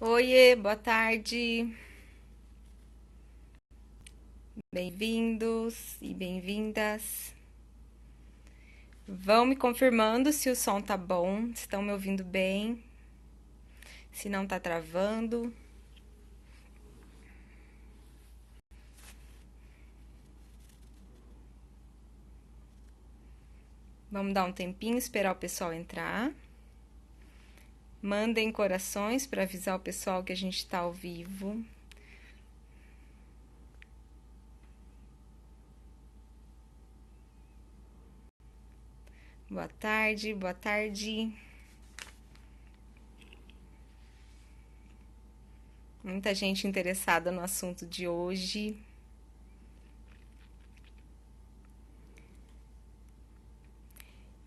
Oiê, boa tarde. Bem-vindos e bem-vindas. Vão me confirmando se o som tá bom, se estão me ouvindo bem, se não tá travando. Vamos dar um tempinho, esperar o pessoal entrar. Mandem corações para avisar o pessoal que a gente está ao vivo. Boa tarde, boa tarde. Muita gente interessada no assunto de hoje.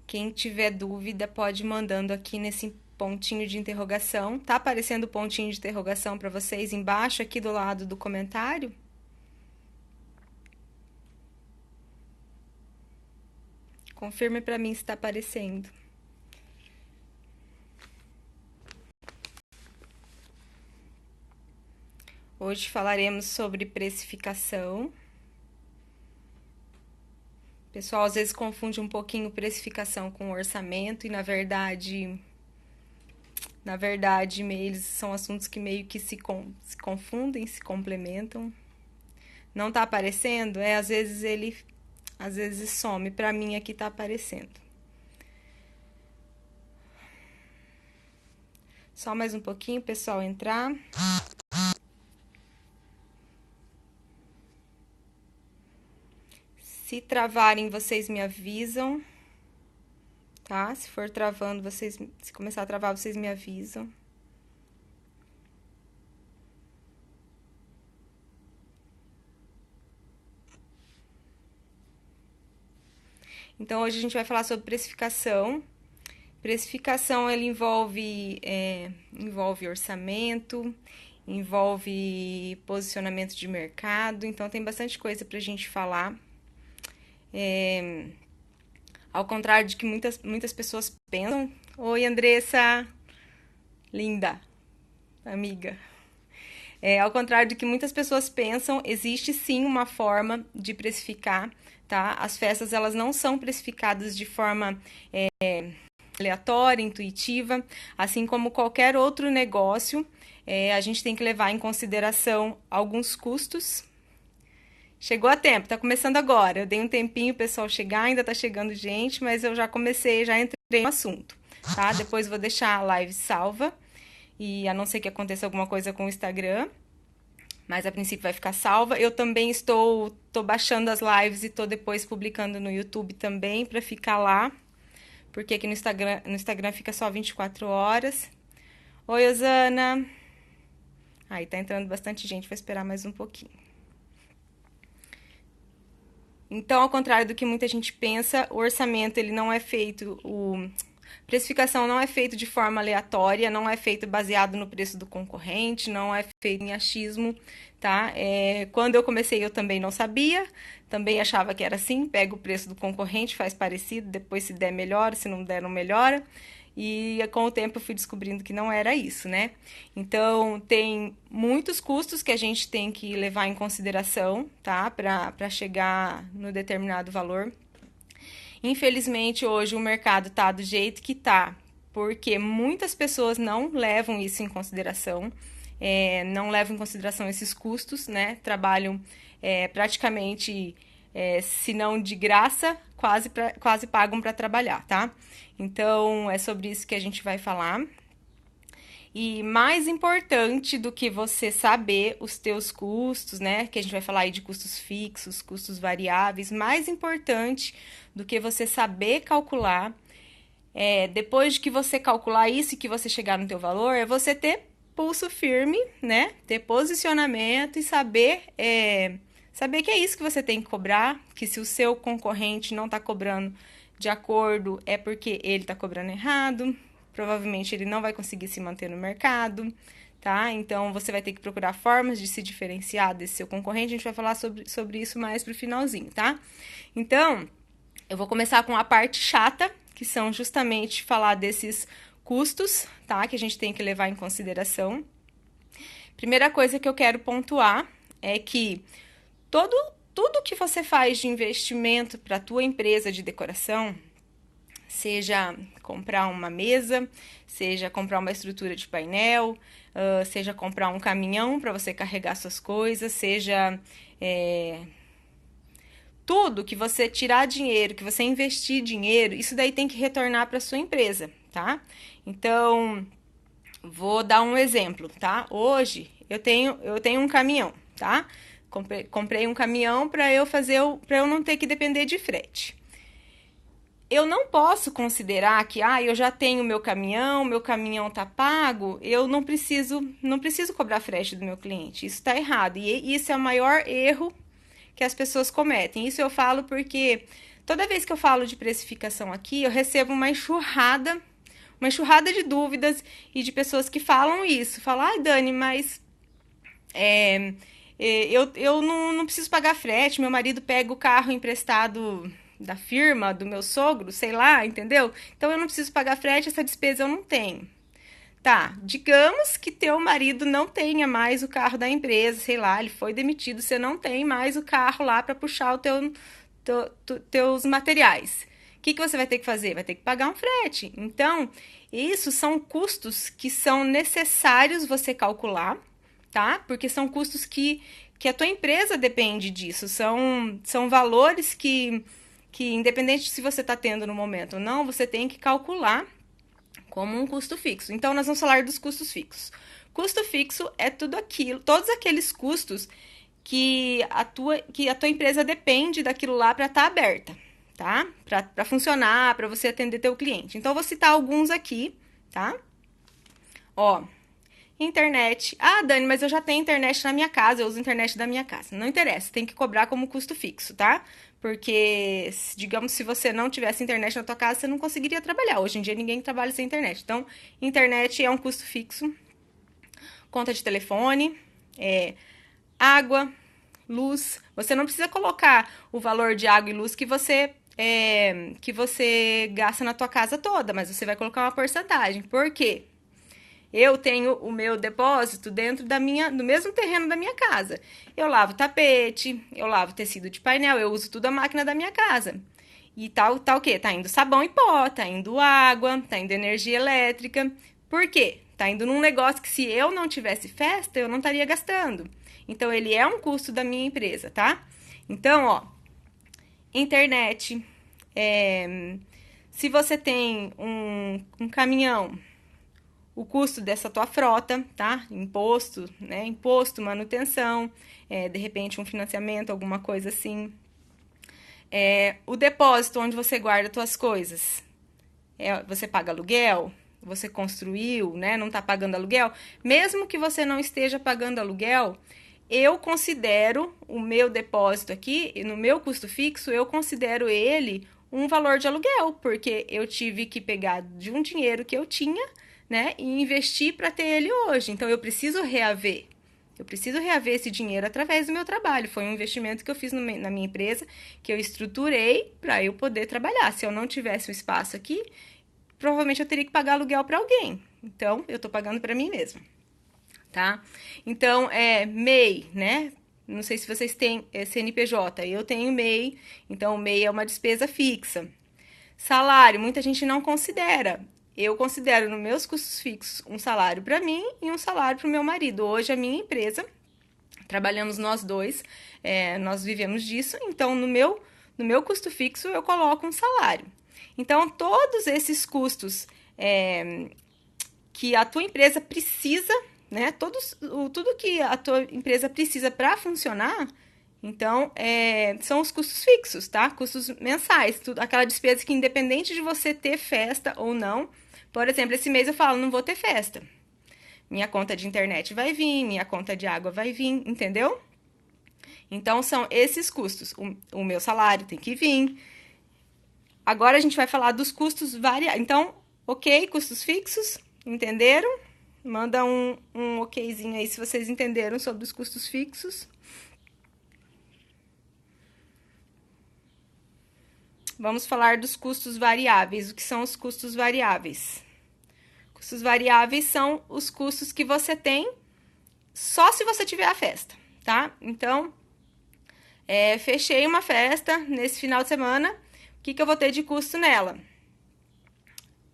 Quem tiver dúvida pode ir mandando aqui nesse pontinho de interrogação. Tá aparecendo o pontinho de interrogação para vocês embaixo aqui do lado do comentário? Confirme para mim se está aparecendo. Hoje falaremos sobre precificação. O pessoal às vezes confunde um pouquinho precificação com orçamento e na verdade eles são assuntos que meio que se confundem, se complementam. Não tá aparecendo? Às vezes some. Para mim aqui tá aparecendo. Só mais um pouquinho, pessoal, entrar. Se travarem, vocês me avisam, tá? Se for travando, se começar a travar, vocês me avisam. Então, hoje a gente vai falar sobre precificação. Precificação, ele envolve orçamento, envolve posicionamento de mercado, então tem bastante coisa pra gente falar. Ao contrário de que muitas pessoas pensam. Oi, Andressa! Linda! Amiga! Ao contrário do que muitas pessoas pensam, existe sim uma forma de precificar, tá? As festas, elas não são precificadas de forma aleatória, intuitiva, assim como qualquer outro negócio, a gente tem que levar em consideração alguns custos. Chegou a tempo, tá começando agora. Eu dei um tempinho o pessoal chegar, ainda tá chegando gente, mas eu já entrei no assunto, tá? Depois vou deixar a live salva, e a não ser que aconteça alguma coisa com o Instagram, mas a princípio vai ficar salva. Eu também tô baixando as lives e tô depois publicando no YouTube também, pra ficar lá, porque aqui no Instagram fica só 24 horas. Oi, Osana! Aí tá entrando bastante gente, vou esperar mais um pouquinho. Então, ao contrário do que muita gente pensa, o orçamento ele não é feito, precificação não é feito de forma aleatória, não é feito baseado no preço do concorrente, não é feito em achismo, tá? Quando eu comecei eu também não sabia, também achava que era assim, pega o preço do concorrente, faz parecido, depois se der melhora, se não der não melhora. E com o tempo eu fui descobrindo que não era isso, né? Então, tem muitos custos que a gente tem que levar em consideração, tá? Para chegar no determinado valor. Infelizmente, hoje o mercado tá do jeito que tá, porque muitas pessoas não levam isso em consideração, não levam em consideração esses custos, né? Trabalham praticamente, se não de graça, quase pagam para trabalhar, tá? Então, é sobre isso que a gente vai falar. E mais importante do que você saber os teus custos, né? Que a gente vai falar aí de custos fixos, custos variáveis. Mais importante do que você saber calcular, depois de que você calcular isso e que você chegar no teu valor, é você ter pulso firme, né? Ter posicionamento e saber que é isso que você tem que cobrar, que se o seu concorrente não está cobrando de acordo, é porque ele está cobrando errado, provavelmente ele não vai conseguir se manter no mercado, tá? Então, você vai ter que procurar formas de se diferenciar desse seu concorrente, a gente vai falar sobre isso mais pro finalzinho, tá? Então, eu vou começar com a parte chata, que são justamente falar desses custos, tá? Que a gente tem que levar em consideração. Primeira coisa que eu quero pontuar é que todo, tudo que você faz de investimento para a tua empresa de decoração, seja comprar uma mesa, seja comprar uma estrutura de painel, seja comprar um caminhão para você carregar suas coisas, seja tudo que você tirar dinheiro, que você investir dinheiro, isso daí tem que retornar para sua empresa, tá? Então, vou dar um exemplo, tá? Hoje eu tenho um caminhão, tá? Comprei um caminhão para para eu não ter que depender de frete. Eu não posso considerar que, eu já tenho meu caminhão tá pago, eu não preciso cobrar frete do meu cliente. Isso está errado. E isso é o maior erro que as pessoas cometem. Isso eu falo porque toda vez que eu falo de precificação aqui, eu recebo uma enxurrada de dúvidas e de pessoas que falam isso. Falam, ai, Dani, mas eu não preciso pagar frete, meu marido pega o carro emprestado da firma, do meu sogro, sei lá, entendeu? Então eu não preciso pagar frete, essa despesa eu não tenho. Tá, digamos que teu marido não tenha mais o carro da empresa, sei lá, ele foi demitido, você não tem mais o carro lá para puxar teus materiais. O que você vai ter que fazer? Vai ter que pagar um frete. Então, isso são custos que são necessários você calcular, tá? Porque são custos que a tua empresa depende disso. São valores que independente se você está tendo no momento ou não, você tem que calcular como um custo fixo. Então, nós vamos falar dos custos fixos. Custo fixo é todos aqueles custos que a tua empresa depende daquilo lá para estar aberta, tá? Para funcionar, para você atender teu cliente. Então, eu vou citar alguns aqui, tá? Ó, internet. Ah, Dani, mas eu já tenho internet na minha casa, eu uso internet da minha casa. Não interessa, tem que cobrar como custo fixo, tá? Porque, digamos, se você não tivesse internet na tua casa, você não conseguiria trabalhar. Hoje em dia, ninguém trabalha sem internet. Então, internet é um custo fixo. Conta de telefone, água, luz. Você não precisa colocar o valor de água e luz que você gasta na tua casa toda, mas você vai colocar uma porcentagem. Por quê? Eu tenho o meu depósito dentro do mesmo terreno da minha casa. Eu lavo tapete, eu lavo tecido de painel, eu uso tudo a máquina da minha casa. E tá o quê? Tá indo sabão em pó, tá indo água, tá indo energia elétrica. Por quê? Tá indo num negócio que se eu não tivesse festa, eu não estaria gastando. Então, ele é um custo da minha empresa, tá? Então, ó, internet, se você tem um caminhão, o custo dessa tua frota, tá? Imposto, né? Imposto, manutenção, de repente um financiamento, alguma coisa assim. O depósito onde você guarda tuas coisas. Você paga aluguel, você construiu, né? Não tá pagando aluguel. Mesmo que você não esteja pagando aluguel, eu considero o meu depósito aqui, no meu custo fixo, eu considero ele um valor de aluguel, porque eu tive que pegar de um dinheiro que eu tinha, né, e investir para ter ele hoje. Então, eu preciso reaver. Eu preciso reaver esse dinheiro através do meu trabalho. Foi um investimento que eu fiz na minha empresa, que eu estruturei para eu poder trabalhar. Se eu não tivesse um espaço aqui, provavelmente eu teria que pagar aluguel para alguém. Então, eu estou pagando para mim mesma, tá? Então, MEI, né? Não sei se vocês têm CNPJ. Eu tenho MEI, então o MEI é uma despesa fixa. Salário, muita gente não considera. Eu considero nos meus custos fixos um salário para mim e um salário para o meu marido. Hoje, a minha empresa, trabalhamos nós dois, nós vivemos disso, então no meu custo fixo eu coloco um salário. Então, todos esses custos que a tua empresa precisa, né? Tudo que a tua empresa precisa para funcionar, então, são os custos fixos, tá? Custos mensais, aquela despesa que independente de você ter festa ou não, por exemplo, esse mês eu falo, não vou ter festa. Minha conta de internet vai vir, minha conta de água vai vir, entendeu? Então, são esses custos. O meu salário tem que vir. Agora, a gente vai falar dos custos variáveis. Então, ok, custos fixos, entenderam? Manda um okzinho aí se vocês entenderam sobre os custos fixos. Vamos falar dos custos variáveis. O que são os custos variáveis? Custos variáveis são os custos que você tem só se você tiver a festa, tá? Então, fechei uma festa nesse final de semana, o que eu vou ter de custo nela?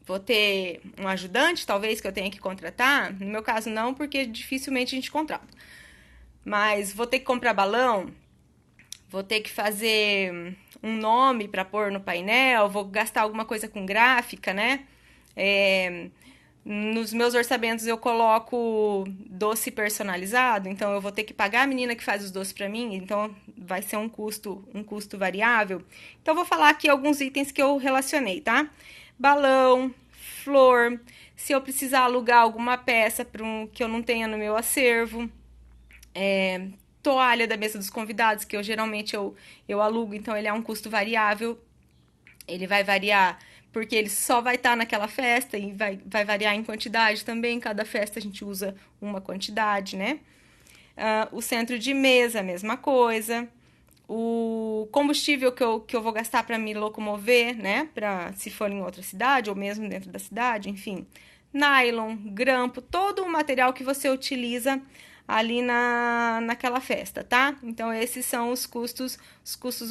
Vou ter um ajudante, talvez, que eu tenha que contratar? No meu caso, não, porque dificilmente a gente contrata. Mas vou ter que comprar balão, vou ter que fazer um nome para pôr no painel, vou gastar alguma coisa com gráfica, né? Nos meus orçamentos eu coloco doce personalizado, então eu vou ter que pagar a menina que faz os doces para mim, então vai ser um custo variável. Então, vou falar aqui alguns itens que eu relacionei, tá? Balão, flor, se eu precisar alugar alguma peça que eu não tenha no meu acervo, toalha da mesa dos convidados, que geralmente eu alugo, então ele é um custo variável, ele vai variar porque ele só vai estar naquela festa e vai variar em quantidade também, cada festa a gente usa uma quantidade, né? O centro de mesa, a mesma coisa. O combustível que eu vou gastar para me locomover, né? Se for em outra cidade ou mesmo dentro da cidade, enfim. Nylon, grampo, todo o material que você utiliza ali naquela festa, tá? Então, esses são os custos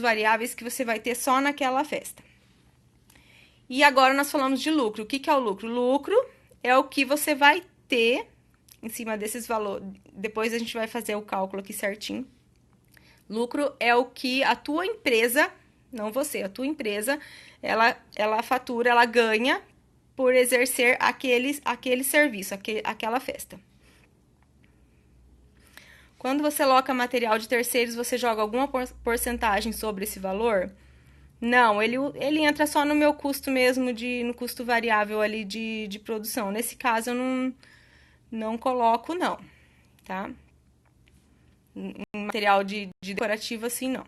variáveis que você vai ter só naquela festa. E agora nós falamos de lucro. O que é o lucro? Lucro é o que você vai ter em cima desses valores. Depois a gente vai fazer o cálculo aqui certinho. Lucro é o que a tua empresa, não você, a tua empresa, ela fatura, ela ganha por exercer aquele serviço, aquela festa. Quando você loca material de terceiros, você joga alguma porcentagem sobre esse valor? Não, ele entra só no meu custo mesmo, no custo variável ali de produção. Nesse caso, eu não coloco, não, tá? Em material de decorativo, assim, não.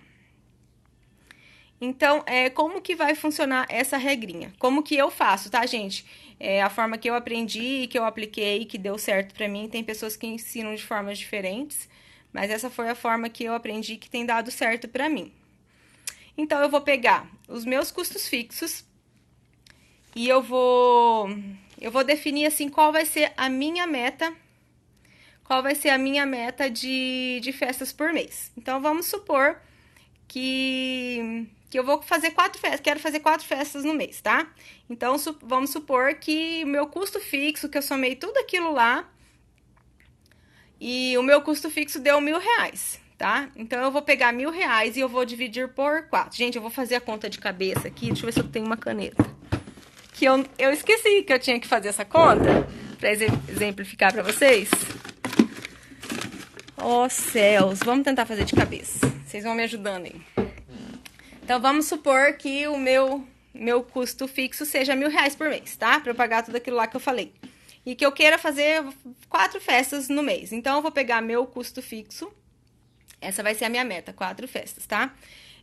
Então, como que vai funcionar essa regrinha? Como que eu faço, tá, gente? A forma que eu aprendi, que eu apliquei, que deu certo pra mim. Tem pessoas que ensinam de formas diferentes, mas essa foi a forma que eu aprendi que tem dado certo pra mim. Então, eu vou pegar os meus custos fixos e eu vou definir, assim, qual vai ser a minha meta de festas por mês. Então, vamos supor que eu vou fazer 4 festas, quero fazer 4 festas no mês, tá? Então, vamos supor que o meu custo fixo, que eu somei tudo aquilo lá, e o meu custo fixo deu R$1.000, tá? Então, eu vou pegar R$1.000 e eu vou dividir por 4. Gente, eu vou fazer a conta de cabeça aqui, deixa eu ver se eu tenho uma caneta. Que eu esqueci que eu tinha que fazer essa conta, pra exemplificar pra vocês. Ó céus, vamos tentar fazer de cabeça. Vocês vão me ajudando aí. Então, vamos supor que o meu custo fixo seja R$1.000 por mês, tá? Pra eu pagar tudo aquilo lá que eu falei. E que eu queira fazer 4 festas no mês. Então, eu vou pegar meu custo fixo. Essa vai ser a minha meta, 4 festas, tá?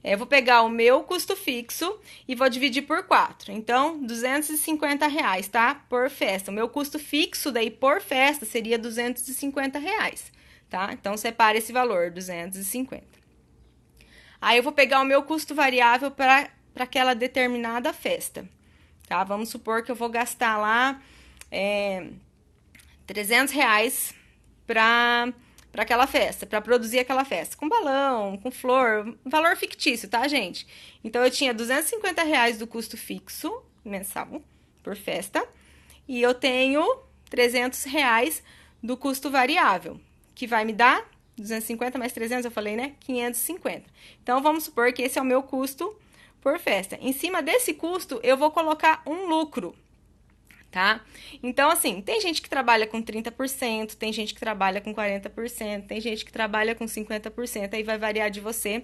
Eu vou pegar o meu custo fixo e vou dividir por 4. Então, R$250, tá? Por festa. O meu custo fixo daí por festa seria R$250, tá? Então, separa esse valor, 250. Aí, eu vou pegar o meu custo variável para aquela determinada festa, tá? Vamos supor que eu vou gastar lá R$300 para aquela festa, para produzir aquela festa, com balão, com flor, um valor fictício, tá, gente? Então, eu tinha R$250 do custo fixo mensal por festa e eu tenho R$300 do custo variável, que vai me dar 250 mais 300, eu falei, né? 550. Então, vamos supor que esse é o meu custo por festa. Em cima desse custo, eu vou colocar um lucro, tá? Então, assim, tem gente que trabalha com 30%, tem gente que trabalha com 40%, tem gente que trabalha com 50%, aí vai variar de você,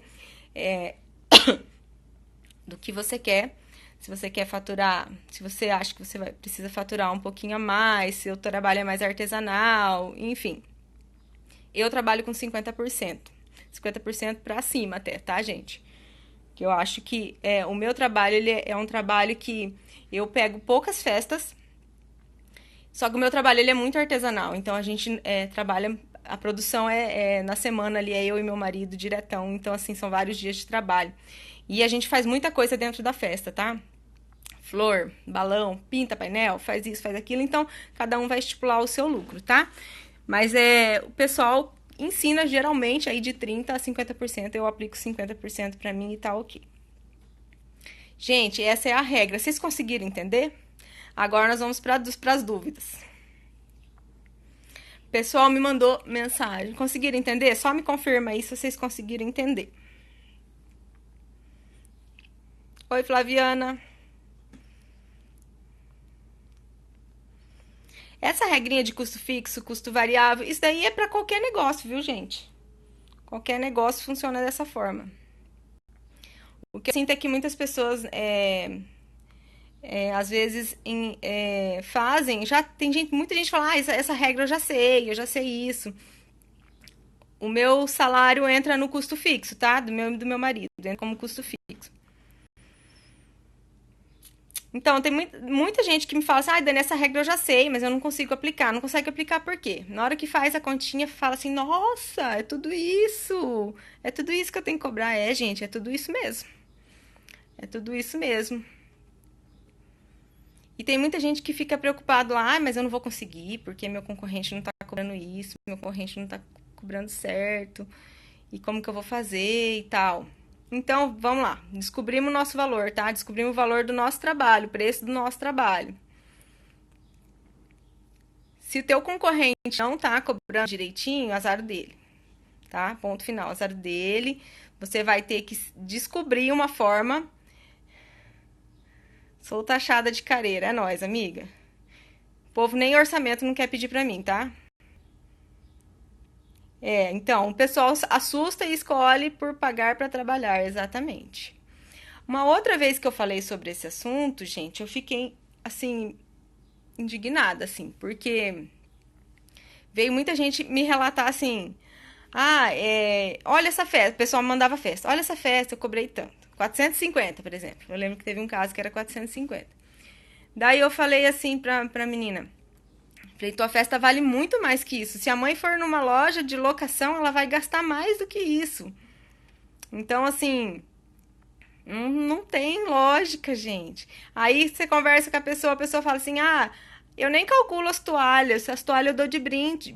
do que você quer. Se você quer faturar, se você acha que você precisa faturar um pouquinho a mais, se o trabalho é mais artesanal, enfim. Eu trabalho com 50%. 50% para cima até, tá, gente? Que eu acho que o meu trabalho, ele é um trabalho que eu pego poucas festas, só que o meu trabalho, ele é muito artesanal. Então, a gente trabalha, a produção na semana ali, é eu e meu marido diretão. Então, assim, são vários dias de trabalho. E a gente faz muita coisa dentro da festa, tá? Flor, balão, pinta painel, faz isso, faz aquilo. Então, cada um vai estipular o seu lucro, tá? Mas o pessoal ensina geralmente aí de 30% a 50%, eu aplico 50% para mim e tá ok. Gente, essa é a regra. Vocês conseguiram entender? Agora nós vamos para as dúvidas. O pessoal me mandou mensagem. Conseguiram entender? Só me confirma aí se vocês conseguiram entender. Oi, Flaviana. Essa regrinha de custo fixo, custo variável, isso daí é para qualquer negócio, viu, gente? Qualquer negócio funciona dessa forma. O que eu sinto é que muitas pessoas, às vezes, fazem. Já tem muita gente que fala, essa regra eu já sei isso. O meu salário entra no custo fixo, tá? Do meu marido, entra como custo fixo. Então, tem muita gente que me fala assim, Dani, essa regra eu já sei, mas eu não consigo aplicar. Não consegue aplicar por quê? Na hora que faz a continha, fala assim, nossa, é tudo isso. É tudo isso que eu tenho que cobrar. Gente, é tudo isso mesmo. É tudo isso mesmo. E tem muita gente que fica preocupado, mas eu não vou conseguir, porque meu concorrente não tá cobrando isso, meu concorrente não tá cobrando certo, e como que eu vou fazer e tal. Então, vamos lá. Descobrimos o nosso valor, tá? Descobrimos o valor do nosso trabalho, o preço do nosso trabalho. Se o teu concorrente não tá cobrando direitinho, azar dele, tá? Ponto final, azar dele. Você vai ter que descobrir uma forma. Sou taxada de careira, é nóis, amiga. O povo nem orçamento não quer pedir pra mim, tá? Então, o pessoal assusta e escolhe por pagar pra trabalhar, exatamente. Uma outra vez que eu falei sobre esse assunto, gente, eu fiquei, assim, indignada, assim, porque veio muita gente me relatar assim, olha essa festa, o pessoal me mandava festa, olha essa festa, eu cobrei tanto, 450, por exemplo, eu lembro que teve um caso que era 450. Daí eu falei assim pra menina, falei, tua festa vale muito mais que isso, se a mãe for numa loja de locação, ela vai gastar mais do que isso. Então, assim, não tem lógica, gente. Aí você conversa com a pessoa fala assim, eu nem calculo as toalhas eu dou de brinde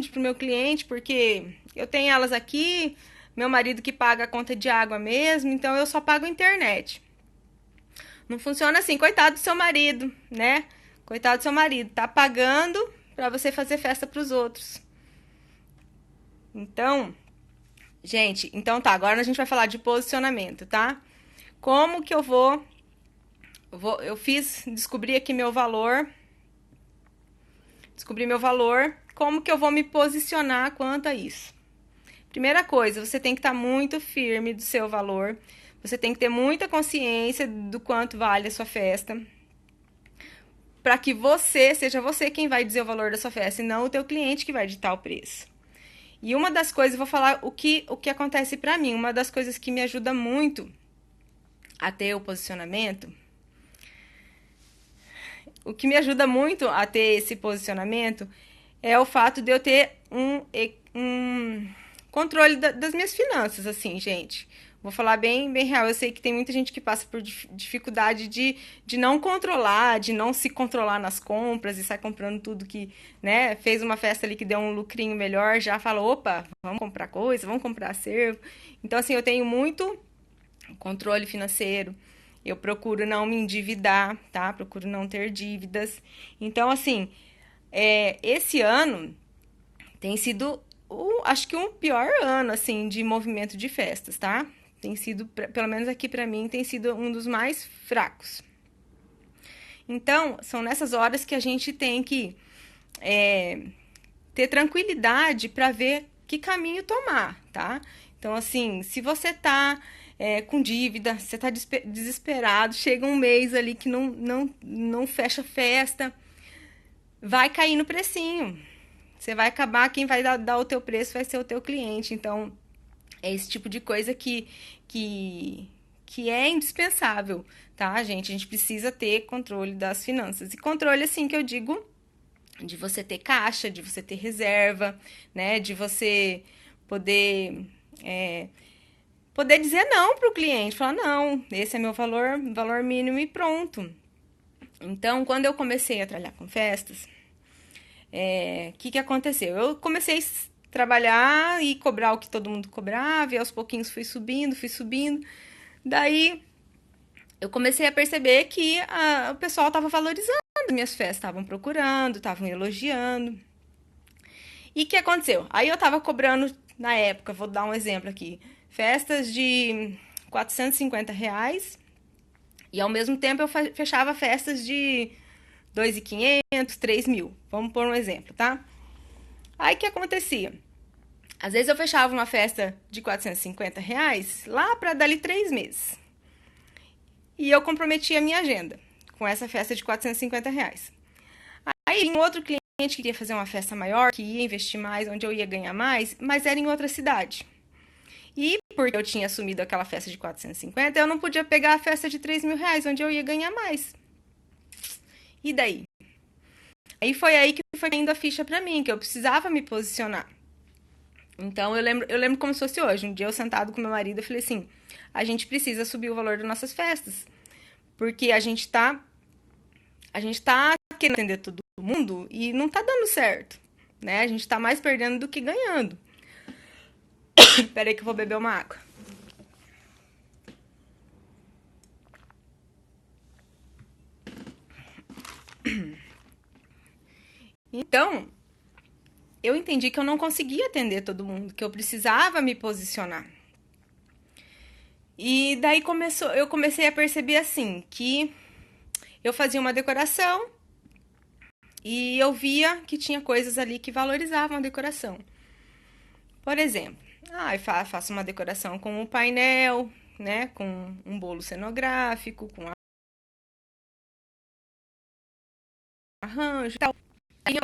pro meu cliente, porque eu tenho elas aqui, meu marido que paga a conta de água mesmo, então eu só pago a internet. Não funciona assim, coitado do seu marido, né? Coitado do seu marido, tá pagando pra você fazer festa pros outros. Então, gente, então tá, agora a gente vai falar de posicionamento, tá? Como que eu descobri aqui meu valor, como que eu vou me posicionar quanto a isso? Primeira coisa, você tem que estar muito firme do seu valor, você tem que ter muita consciência do quanto vale a sua festa, para que seja você quem vai dizer o valor da sua festa, e não o teu cliente que vai ditar o preço. E uma das coisas, vou falar o que acontece para mim, uma das coisas que me ajuda muito a ter o posicionamento, o que me ajuda muito a ter esse posicionamento é o fato de eu ter um controle das minhas finanças, assim, gente. Vou falar bem real. Eu sei que tem muita gente que passa por dificuldade de não controlar, de não se controlar nas compras e sai comprando tudo que, né, fez uma festa ali que deu um lucrinho melhor, já fala, opa, vamos comprar coisa, vamos comprar acervo. Então, assim, eu tenho muito controle financeiro. Eu procuro não me endividar, tá? Procuro não ter dívidas. Então, assim, esse ano tem sido, acho que um pior ano, assim, de movimento de festas, tá? Tem sido, pelo menos aqui pra mim, tem sido um dos mais fracos. Então, são nessas horas que a gente tem que ter tranquilidade para ver que caminho tomar, tá? Então, assim, se você tá com dívida, você tá desesperado, chega um mês ali que não fecha festa, vai cair no precinho. Você vai acabar, quem vai dar o teu preço vai ser o teu cliente. Então, é esse tipo de coisa que é indispensável, tá, gente? A gente precisa ter controle das finanças. E controle, assim, que eu digo, de você ter caixa, de você ter reserva, né? De você poder dizer não para o cliente, falar, não, esse é meu valor mínimo e pronto. Então, quando eu comecei a trabalhar com festas, Que aconteceu? Eu comecei a trabalhar e cobrar o que todo mundo cobrava, e aos pouquinhos fui subindo, fui subindo. Daí eu comecei a perceber que o pessoal estava valorizando as minhas festas, estavam procurando, estavam elogiando. E o que aconteceu? Aí eu estava cobrando, na época, vou dar um exemplo aqui, festas de R$ 450, e ao mesmo tempo eu fechava festas de 2.500, 3.000. Vamos pôr um exemplo, tá? Aí o que acontecia? Às vezes eu fechava uma festa de R$ 450 lá para dali 3 meses. E eu comprometia a minha agenda com essa festa de R$ 450. Aí vinha outro cliente que queria fazer uma festa maior, que ia investir mais, onde eu ia ganhar mais, mas era em outra cidade. E porque eu tinha assumido aquela festa de 450, eu não podia pegar a festa de R$ 3.000, onde eu ia ganhar mais. E daí? Aí foi aí que foi caindo a ficha pra mim, que eu precisava me posicionar. Então eu lembro como se fosse hoje. Um dia eu sentado com meu marido, eu falei assim: a gente precisa subir o valor das nossas festas. Porque a gente tá querendo atender todo mundo e não tá dando certo, né? A gente tá mais perdendo do que ganhando. Espera aí que eu vou beber uma água. Então, eu entendi que eu não conseguia atender todo mundo, que eu precisava me posicionar. E daí eu comecei a perceber assim, que eu fazia uma decoração e eu via que tinha coisas ali que valorizavam a decoração. Por exemplo, eu faço uma decoração com um painel, né, com um bolo cenográfico, com arranjo e tal. Aí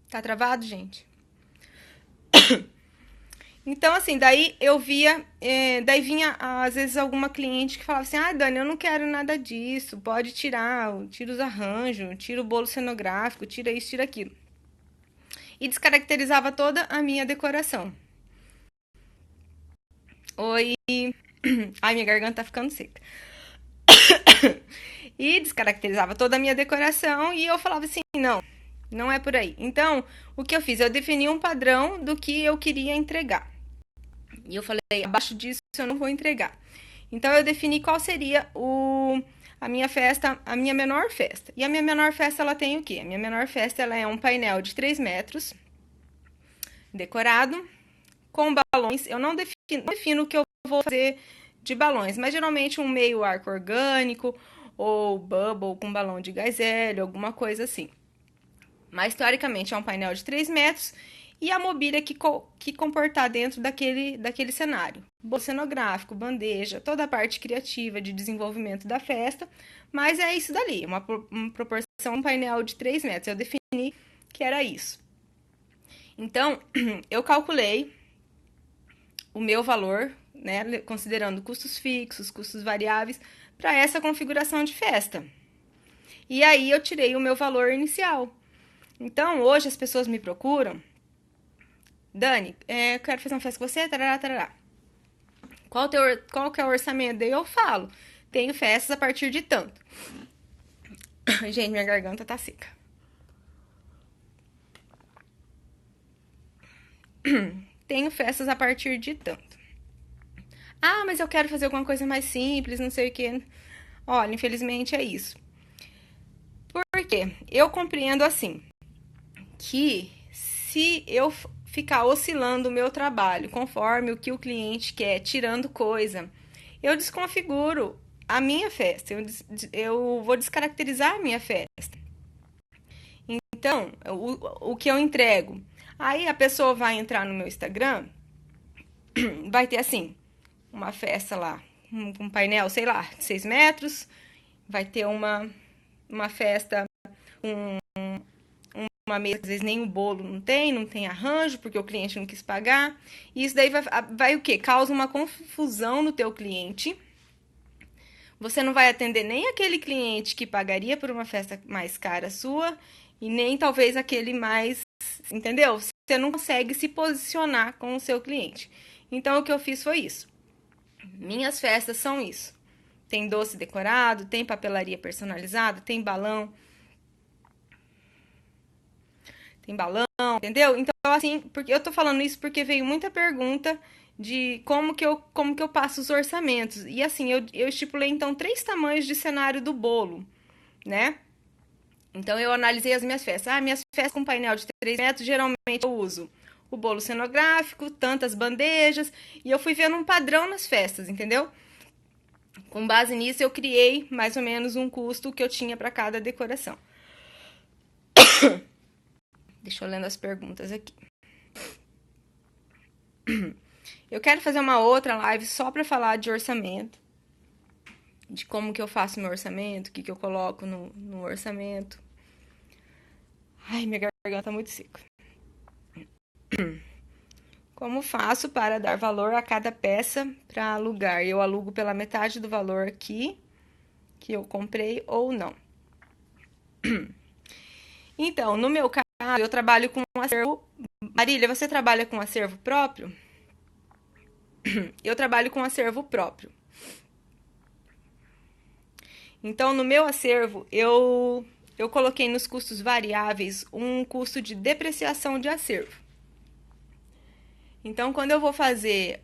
tá travado, gente? Então, assim, daí eu via, daí vinha às vezes alguma cliente que falava assim: Dani, eu não quero nada disso, pode tirar, tira os arranjos, tira o bolo cenográfico, tira isso, tira aquilo. E descaracterizava toda a minha decoração. Oi. Ai, minha garganta tá ficando seca. E descaracterizava toda a minha decoração e eu falava assim: não, não é por aí. Então, o que eu fiz? Eu defini um padrão do que eu queria entregar. E eu falei: abaixo disso eu não vou entregar. Então, eu defini qual seria a minha festa, a minha menor festa. E a minha menor festa, ela tem o quê? A minha menor festa, ela é um painel de 3 metros, decorado, com balões. Eu não defino o que eu vou fazer de balões, mas geralmente um meio arco orgânico ou bubble com balão de gás hélio, alguma coisa assim. Mas teoricamente é um painel de 3 metros e a mobília que comportar dentro daquele cenário. Bolo cenográfico, bandeja, toda a parte criativa de desenvolvimento da festa, mas é isso dali, uma proporção, um painel de 3 metros. Eu defini que era isso. Então, eu calculei o meu valor, né, considerando custos fixos, custos variáveis, para essa configuração de festa. E aí eu tirei o meu valor inicial. Então, hoje as pessoas me procuram: Dani, eu quero fazer uma festa com você, tarará, tarará. Qual que é o orçamento? Daí eu falo: tenho festas a partir de tanto. Gente, minha garganta tá seca. Tenho festas a partir de tanto. Mas eu quero fazer alguma coisa mais simples, não sei o que. Olha, infelizmente é isso. Por quê? Eu compreendo assim, que se eu ficar oscilando o meu trabalho conforme o que o cliente quer, tirando coisa, eu desconfiguro a minha festa, eu vou descaracterizar a minha festa. Então, o que eu entrego? Aí a pessoa vai entrar no meu Instagram, vai ter assim, uma festa lá, um painel, sei lá, de 6 metros, vai ter uma festa, uma mesa, às vezes nem o bolo não tem arranjo, porque o cliente não quis pagar. E isso daí vai o quê? Causa uma confusão no teu cliente. Você não vai atender nem aquele cliente que pagaria por uma festa mais cara sua, e nem talvez aquele mais, entendeu? Você não consegue se posicionar com o seu cliente. Então, o que eu fiz foi isso. Minhas festas são isso. Tem doce decorado, tem papelaria personalizada, tem balão. tem balão, entendeu? Então, assim, porque eu tô falando isso porque veio muita pergunta de como que eu passo os orçamentos. E assim, eu estipulei então 3 tamanhos de cenário do bolo, né? Então eu analisei as minhas festas. Ah, minhas festas com painel de 3 metros, geralmente eu uso o bolo cenográfico, tantas bandejas, e eu fui vendo um padrão nas festas, entendeu? Com base nisso, eu criei mais ou menos um custo que eu tinha para cada decoração. Deixa eu lendo as perguntas aqui. Eu quero fazer uma outra live só para falar de orçamento, de como que eu faço meu orçamento, o que que eu coloco no orçamento. Ai, minha garganta tá muito seca. Como faço para dar valor a cada peça para alugar? Eu alugo pela metade do valor aqui que eu comprei ou não. Então, no meu caso, eu trabalho com um acervo. Marília, você trabalha com acervo próprio? Eu trabalho com acervo próprio. Então, no meu acervo, eu coloquei nos custos variáveis um custo de depreciação de acervo. Então, quando eu vou fazer,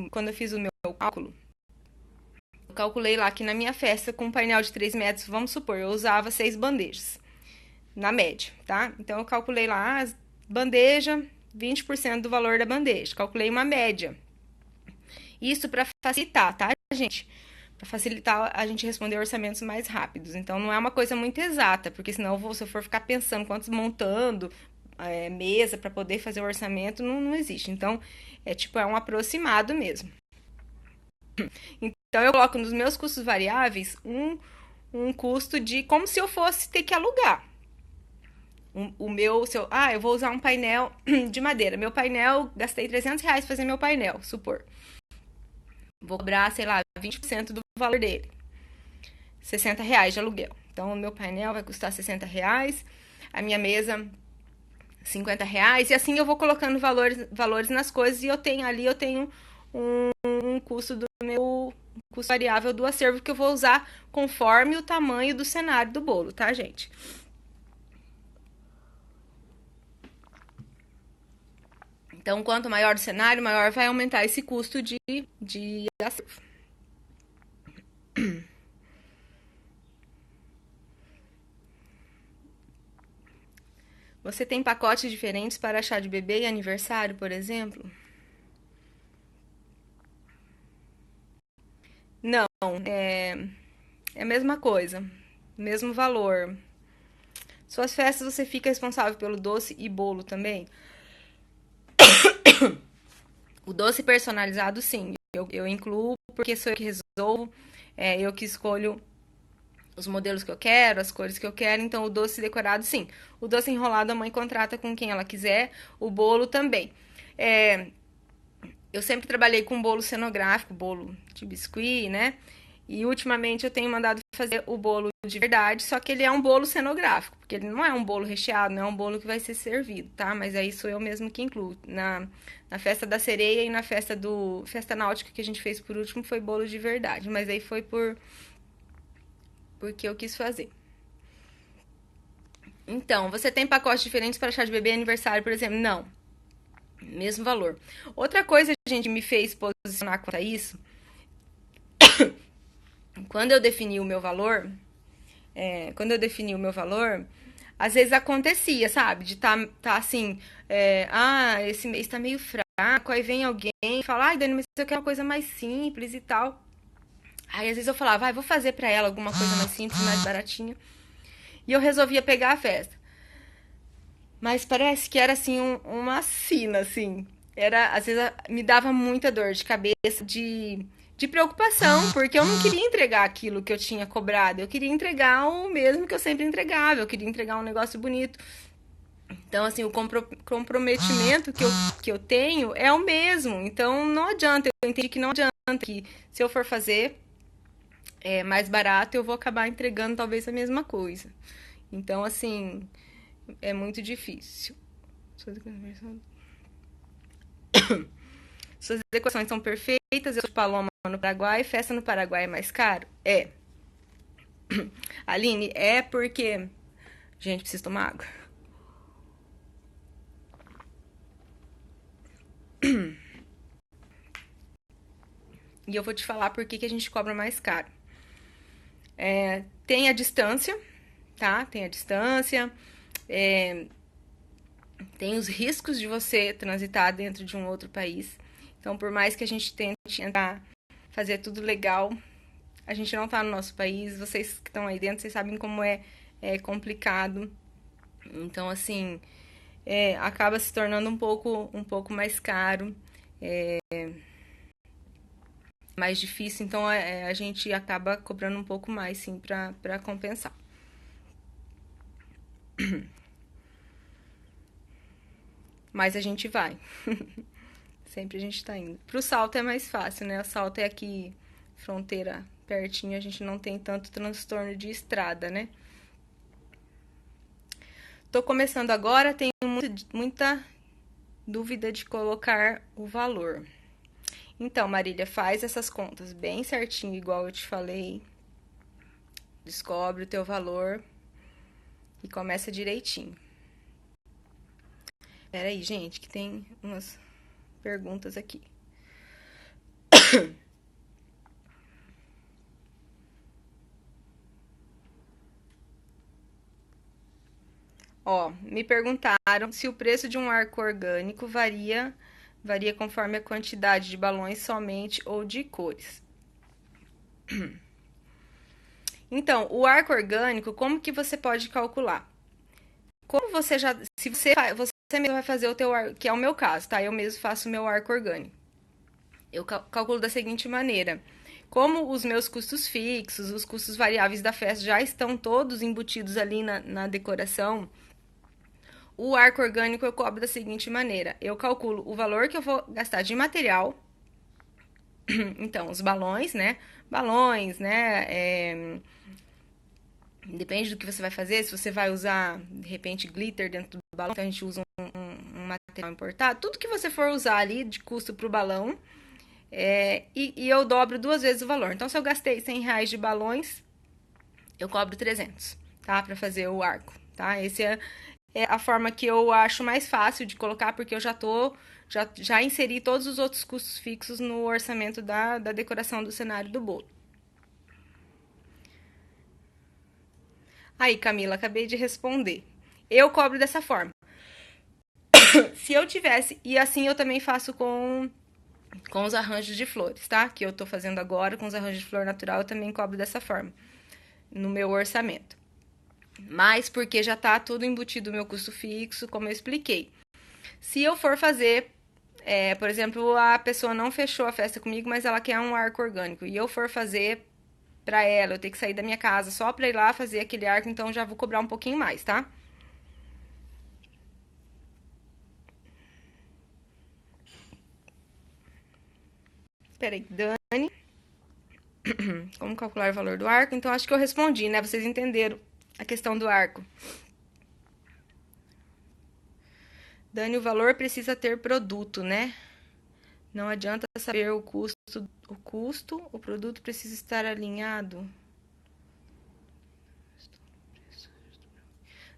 quando eu fiz o meu cálculo, eu calculei lá que na minha festa, com um painel de 3 metros, vamos supor, eu usava 6 bandejas, na média, tá? Então, eu calculei lá, bandeja, 20% do valor da bandeja. Calculei uma média. Isso para facilitar, tá, gente? Para facilitar a gente responder orçamentos mais rápidos. Então, não é uma coisa muito exata, porque senão, se eu for ficar pensando quantos montando mesa para poder fazer o orçamento, não existe. Então, é um aproximado mesmo. Então, eu coloco nos meus custos variáveis um custo de como se eu fosse ter que alugar. Eu vou usar um painel de madeira. Meu painel, gastei R$300 pra fazer meu painel, supor. Vou cobrar, sei lá, 20% do valor dele. R$60 de aluguel. Então, o meu painel vai custar R$60. A minha mesa, R$50. E assim eu vou colocando valores nas coisas e eu tenho um custo do meu custo variável do acervo que eu vou usar conforme o tamanho do cenário do bolo, tá, gente? Então, quanto maior o cenário, maior vai aumentar esse custo de acervo. Você tem pacotes diferentes para chá de bebê e aniversário, por exemplo? Não, é a mesma coisa, mesmo valor. Suas festas você fica responsável pelo doce e bolo também? O doce personalizado, sim. Eu incluo porque sou eu que resolvo, eu que escolho os modelos que eu quero, as cores que eu quero. Então, o doce decorado, sim. O doce enrolado, a mãe contrata com quem ela quiser. O bolo também. Eu sempre trabalhei com bolo cenográfico, bolo de biscuit, né? E ultimamente eu tenho mandado fazer o bolo de verdade, só que ele é um bolo cenográfico, porque ele não é um bolo recheado, não é um bolo que vai ser servido, tá? Mas aí sou eu mesmo que incluo. Na festa da sereia e na festa náutica que a gente fez por último foi bolo de verdade, mas aí foi porque eu quis fazer. Então, você tem pacotes diferentes para chá de bebê e aniversário, por exemplo? Não. Mesmo valor. Outra coisa que a gente me fez posicionar quanto a isso, quando eu defini o meu valor, às vezes acontecia, sabe? De tá assim, esse mês tá meio fraco, aí vem alguém e fala, ai, Dani, mas eu quero uma coisa mais simples e tal. Aí às vezes eu falava, vou fazer pra ela alguma coisa mais simples, mais baratinha. E eu resolvia pegar a festa. Mas parece que era assim uma sina, assim. Às vezes me dava muita dor de cabeça, de preocupação, porque eu não queria entregar aquilo que eu tinha cobrado. Eu queria entregar o mesmo que eu sempre entregava. Eu queria entregar um negócio bonito. Então, assim, o comprometimento que eu tenho é o mesmo. Então, não adianta. Eu entendi que não adianta. Que se eu for fazer mais barato, eu vou acabar entregando talvez a mesma coisa. Então, assim, é muito difícil. Suas decorações são perfeitas. Eu sou de Paloma no Paraguai. Festa no Paraguai é mais caro? É. Aline, é porque... Gente, preciso tomar água. E eu vou te falar por que que a gente cobra mais caro. Tem a distância, tá? Tem a distância, tem os riscos de você transitar dentro de um outro país. Então, por mais que a gente tente entrar, fazer tudo legal, a gente não tá no nosso país. Vocês que estão aí dentro, vocês sabem como é complicado. Então, assim, acaba se tornando um pouco mais caro, mais difícil. Então, a gente acaba cobrando um pouco mais, sim, para compensar. Mas a gente vai. Sempre a gente tá indo. Pro Salto é mais fácil, né? O Salto é aqui, fronteira pertinho, a gente não tem tanto transtorno de estrada, né? Tô começando agora, tenho muita dúvida de colocar o valor. Então, Marília, faz essas contas bem certinho, igual eu te falei. Descobre o teu valor e começa direitinho. Pera aí, gente, que tem umas perguntas aqui. Ó, me perguntaram se o preço de um arco orgânico varia conforme a quantidade de balões somente ou de cores. Então, o arco orgânico, como que você pode calcular? Como você já, se você mesmo vai fazer o teu arco, que é o meu caso, tá? Eu mesmo faço o meu arco orgânico. Eu calculo da seguinte maneira: como os meus custos fixos, os custos variáveis da festa já estão todos embutidos ali na decoração, o arco orgânico eu cobro da seguinte maneira: eu calculo o valor que eu vou gastar de material. Então, os balões, né? Balões, né? Depende do que você vai fazer. Se você vai usar, de repente, glitter dentro do balão, então a gente usa um material importado. Tudo que você for usar ali de custo pro balão, e eu dobro 2 vezes o valor. Então, se eu gastei R$ 100 de balões, eu cobro 300, tá? Pra fazer o arco, tá? Esse é a forma que eu acho mais fácil de colocar, porque eu já inseri todos os outros custos fixos no orçamento da decoração do cenário do bolo. Aí, Camila, acabei de responder. Eu cobro dessa forma. Se eu tivesse, e assim eu também faço com os arranjos de flores, tá? Que eu tô fazendo agora com os arranjos de flor natural, eu também cobro dessa forma, no meu orçamento. Mas porque já tá tudo embutido no meu custo fixo, como eu expliquei. Se eu for fazer, por exemplo, a pessoa não fechou a festa comigo, mas ela quer um arco orgânico, e eu for fazer pra ela, eu tenho que sair da minha casa só pra ir lá fazer aquele arco, então já vou cobrar um pouquinho mais, tá? Peraí, Dani, como calcular o valor do arco? Então acho que eu respondi, né? Vocês entenderam a questão do arco. Dani, o valor precisa ter produto, né? Não adianta saber o produto precisa estar alinhado.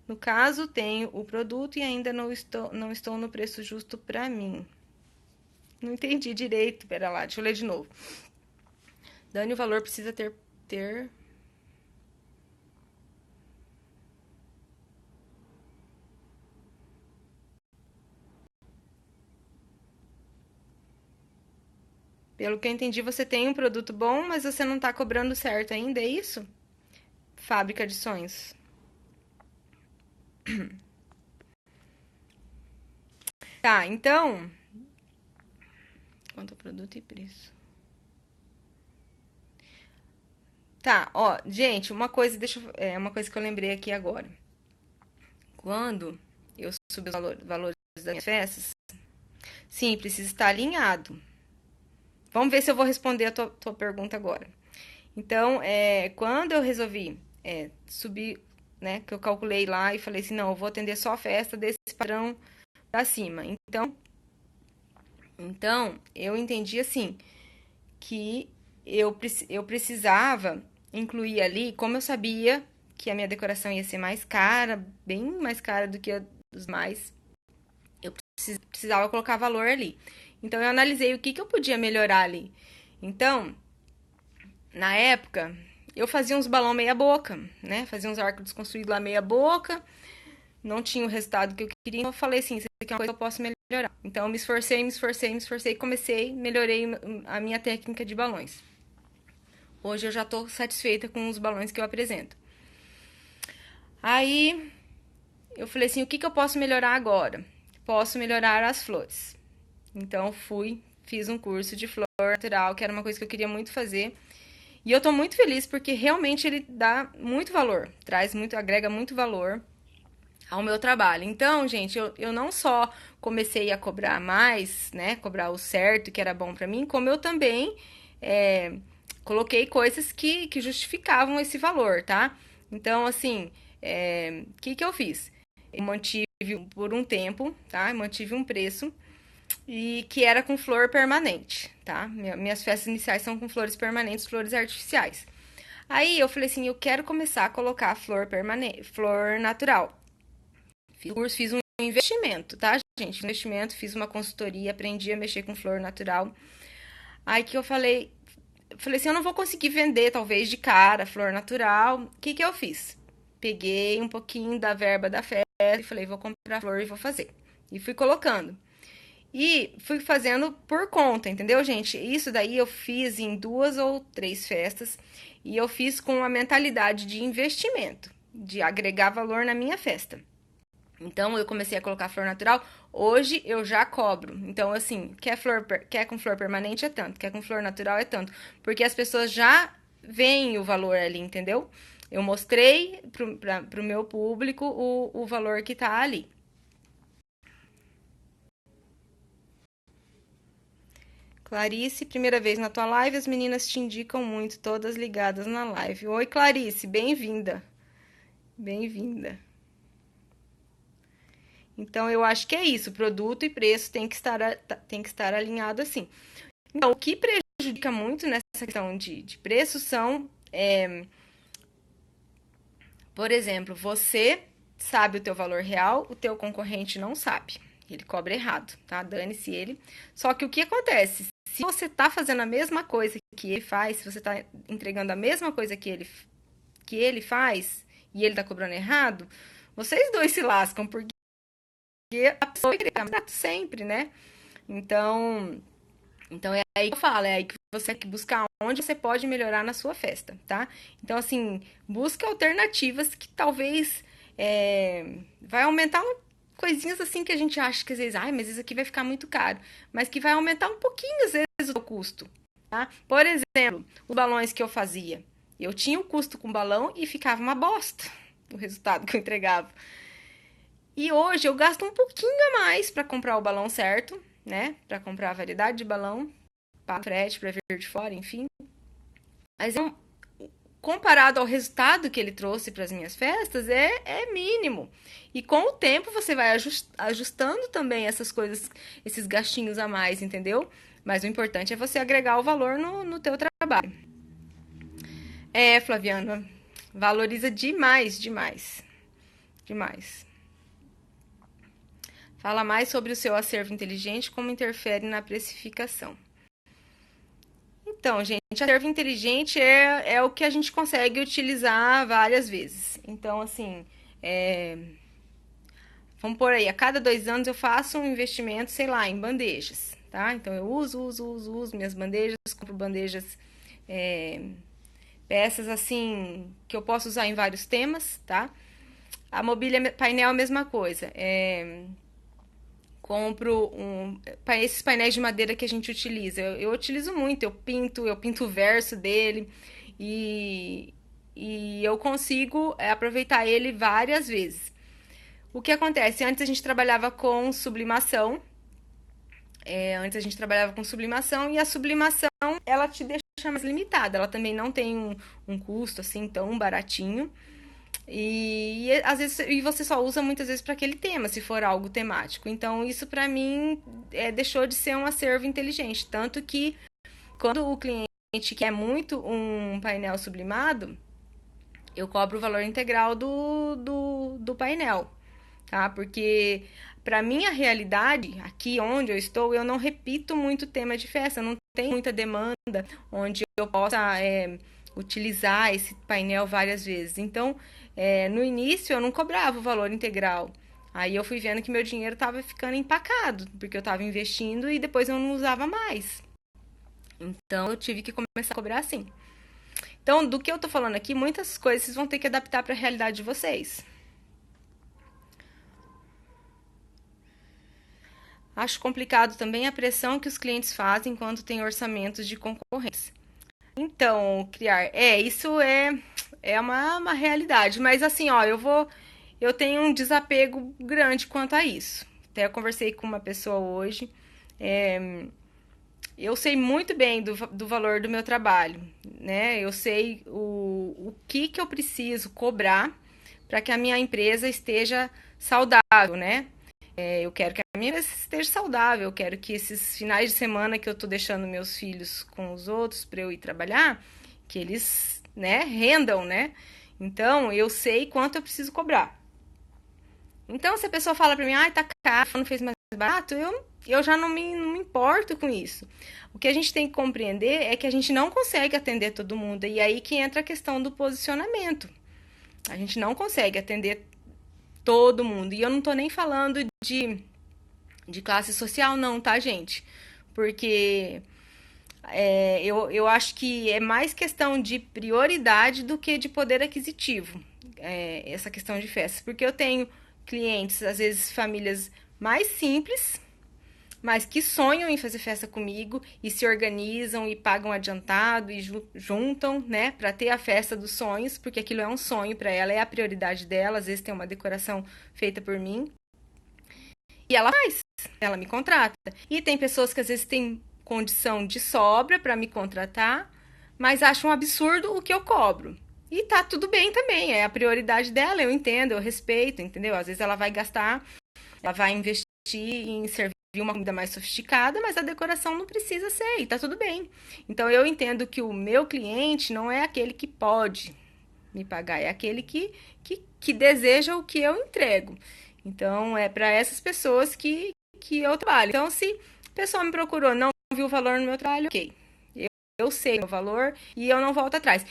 No caso, tenho o produto e ainda não estou no preço justo para mim. Não entendi direito. Pera lá, deixa eu ler de novo. Dani, o valor precisa ter. Pelo que eu entendi, você tem um produto bom, mas você não tá cobrando certo ainda, é isso? Fábrica de sonhos. Tá, então. Quanto ao produto e preço. Tá, ó, gente, uma coisa, uma coisa que eu lembrei aqui agora. Quando eu subi os valores das minhas festas, sim, precisa estar alinhado. Vamos ver se eu vou responder a tua pergunta agora. Então, quando eu resolvi subir, né, que eu calculei lá e falei assim, não, eu vou atender só a festa desse padrão pra cima. Então eu entendi assim, que eu precisava incluir ali, como eu sabia que a minha decoração ia ser mais cara, bem mais cara do que a dos mais, eu precisava colocar valor ali. Então eu analisei o que eu podia melhorar ali. Então, na época, eu fazia uns balão meia boca, né? Fazia uns arcos desconstruídos lá meia boca, não tinha o resultado que eu queria, então eu falei assim, isso aqui é uma coisa que eu posso melhorar. Então eu me esforcei, comecei, melhorei a minha técnica de balões. Hoje eu já estou satisfeita com os balões que eu apresento. Aí eu falei assim, o que eu posso melhorar agora? Posso melhorar as flores. Então fiz um curso de flor natural, que era uma coisa que eu queria muito fazer. E eu tô muito feliz porque realmente ele dá muito valor, agrega muito valor ao meu trabalho. Então, gente, eu não só comecei a cobrar mais, né, cobrar o certo que era bom pra mim, como eu também coloquei coisas que justificavam esse valor, tá? Então, assim, que eu fiz? Eu mantive por um tempo, tá? Eu mantive um preço e que era com flor permanente, tá? Minhas festas iniciais são com flores permanentes, flores artificiais. Aí eu falei assim, eu quero começar a colocar flor permanente, flor natural. Fiz um investimento, tá, gente? Investimento, fiz uma consultoria, aprendi a mexer com flor natural. Aí que eu falei assim, eu não vou conseguir vender talvez de cara flor natural. O que eu fiz? Peguei um pouquinho da verba da festa e falei, vou comprar flor e vou fazer. E fui colocando. E fui fazendo por conta, entendeu, gente? Isso daí eu fiz em 2 ou 3 festas e eu fiz com a mentalidade de investimento, de agregar valor na minha festa. Então eu comecei a colocar flor natural. Hoje eu já cobro. Então, assim, quer com flor permanente é tanto, quer com flor natural é tanto. Porque as pessoas já veem o valor ali, entendeu? Eu mostrei pro meu público o valor que tá ali. Clarice, primeira vez na tua live, as meninas te indicam muito, todas ligadas na live. Oi, Clarice, bem-vinda. Bem-vinda. Então, eu acho que é isso, produto e preço tem que estar alinhado assim. Então, o que prejudica muito nessa questão de preço são, por exemplo, você sabe o teu valor real, o teu concorrente não sabe. Ele cobra errado, tá? Dane-se ele. Só que o que acontece? Se você tá fazendo a mesma coisa que ele faz, se você tá entregando a mesma coisa que ele faz e ele tá cobrando errado, vocês dois se lascam, porque a pessoa vai querer barato sempre, né? Então é aí que eu falo, é aí que você tem que buscar onde você pode melhorar na sua festa, tá? Então, assim, busca alternativas que talvez vai aumentar coisinhas assim que a gente acha que às vezes, ai, mas isso aqui vai ficar muito caro, mas que vai aumentar um pouquinho às vezes o custo, tá? Por exemplo, os balões que eu fazia. Eu tinha o custo com balão e ficava uma bosta o resultado que eu entregava. E hoje eu gasto um pouquinho a mais para comprar o balão certo, né? Para comprar a variedade de balão, para frete, para vir de fora, enfim. Mas comparado ao resultado que ele trouxe para as minhas festas, é mínimo. E com o tempo você vai ajustando também essas coisas, esses gastinhos a mais, entendeu? Mas o importante é você agregar o valor no teu trabalho. Flaviana, valoriza demais, demais, demais. Fala mais sobre o seu acervo inteligente, como interfere na precificação. Então, gente, acervo inteligente é o que a gente consegue utilizar várias vezes. Então, assim, vamos por aí, a cada 2 anos eu faço um investimento, sei lá, em bandejas, tá? Então, eu uso minhas bandejas, compro bandejas, peças assim, que eu posso usar em vários temas, tá? A mobília painel é a mesma coisa. Compro esses painéis de madeira que a gente utiliza. Eu utilizo muito, eu pinto o verso dele e eu consigo aproveitar ele várias vezes. O que acontece? Antes a gente trabalhava com sublimação. E a sublimação ela te deixa mais limitada. Ela também não tem um custo assim tão baratinho. E às vezes você só usa muitas vezes para aquele tema, se for algo temático. Então, isso para mim deixou de ser um acervo inteligente. Tanto que quando o cliente quer muito um painel sublimado, eu cobro o valor integral do painel. tá? Porque para minha realidade, aqui onde eu estou, eu não repito muito tema de festa, não tem muita demanda onde eu possa utilizar esse painel várias vezes. Então, no início eu não cobrava o valor integral. Aí eu fui vendo que meu dinheiro estava ficando empacado, porque eu estava investindo e depois eu não usava mais. Então eu tive que começar a cobrar assim. Então, do que eu tô falando aqui, muitas coisas vocês vão ter que adaptar para a realidade de vocês. Acho complicado também a pressão que os clientes fazem quando têm orçamentos de concorrência. Então, criar, isso é uma realidade, mas assim, ó, eu tenho um desapego grande quanto a isso. Até eu conversei com uma pessoa hoje, é, eu sei muito bem do valor do meu trabalho, né? Eu sei o que eu preciso cobrar para que a minha empresa esteja saudável, né? Eu quero que a minha empresa esteja saudável, eu quero que esses finais de semana que eu tô deixando meus filhos com os outros para eu ir trabalhar, que eles, né, rendam, né? Então, eu sei quanto eu preciso cobrar. Então, se a pessoa fala para mim, ah, tá caro, não fez mais barato, eu já não me importo com isso. O que a gente tem que compreender é que a gente não consegue atender todo mundo. E aí que entra a questão do posicionamento. A gente não consegue atender todo mundo. E eu não tô nem falando de classe social, não, tá, gente? Porque eu acho que é mais questão de prioridade do que de poder aquisitivo, essa questão de festas. Porque eu tenho clientes, às vezes famílias mais simples, mas que sonham em fazer festa comigo e se organizam e pagam adiantado e juntam, né, para ter a festa dos sonhos, porque aquilo é um sonho para ela, é a prioridade dela. Às vezes tem uma decoração feita por mim e ela faz, ela me contrata. E tem pessoas que às vezes têm condição de sobra para me contratar, mas acham um absurdo o que eu cobro. E tá tudo bem também, é a prioridade dela, eu entendo, eu respeito, entendeu? Às vezes ela vai gastar, ela vai investir em servir uma comida mais sofisticada, mas a decoração não precisa ser, e tá tudo bem. Então eu entendo que o meu cliente não é aquele que pode me pagar, é aquele que deseja o que eu entrego. Então é para essas pessoas que eu trabalho. Então, se a pessoa me procurou, não viu o valor no meu trabalho, ok. Eu sei o meu valor e eu não volto atrás.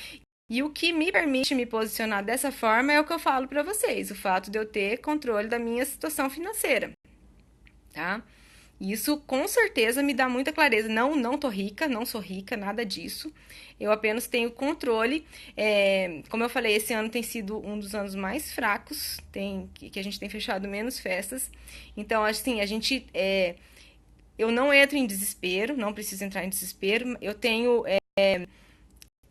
E o que me permite me posicionar dessa forma é o que eu falo para vocês, o fato de eu ter controle da minha situação financeira, tá? Isso com certeza me dá muita clareza. Não tô rica, não sou rica, nada disso. Eu apenas tenho controle. Como eu falei, esse ano tem sido um dos anos mais fracos, que a gente tem fechado menos festas. Então, assim, eu não entro em desespero, não preciso entrar em desespero. Eu tenho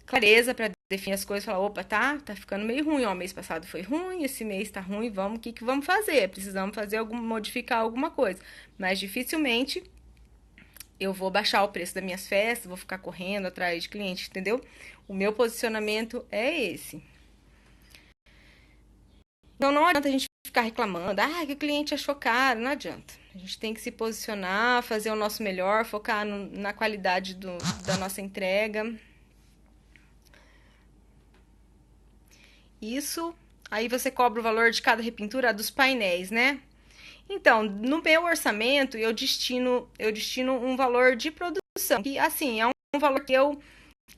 clareza para definir as coisas, falar, opa, tá ficando meio ruim, ó, mês passado foi ruim, esse mês tá ruim, o que vamos fazer? Precisamos modificar alguma coisa, mas dificilmente eu vou baixar o preço das minhas festas, vou ficar correndo atrás de cliente, entendeu? O meu posicionamento é esse. Então não adianta a gente ficar reclamando, que o cliente achou caro, não adianta. A gente tem que se posicionar, fazer o nosso melhor, focar na qualidade da nossa entrega. Isso, aí você cobra o valor de cada repintura dos painéis, né? Então, no meu orçamento, eu destino um valor de produção, que assim, é um valor que eu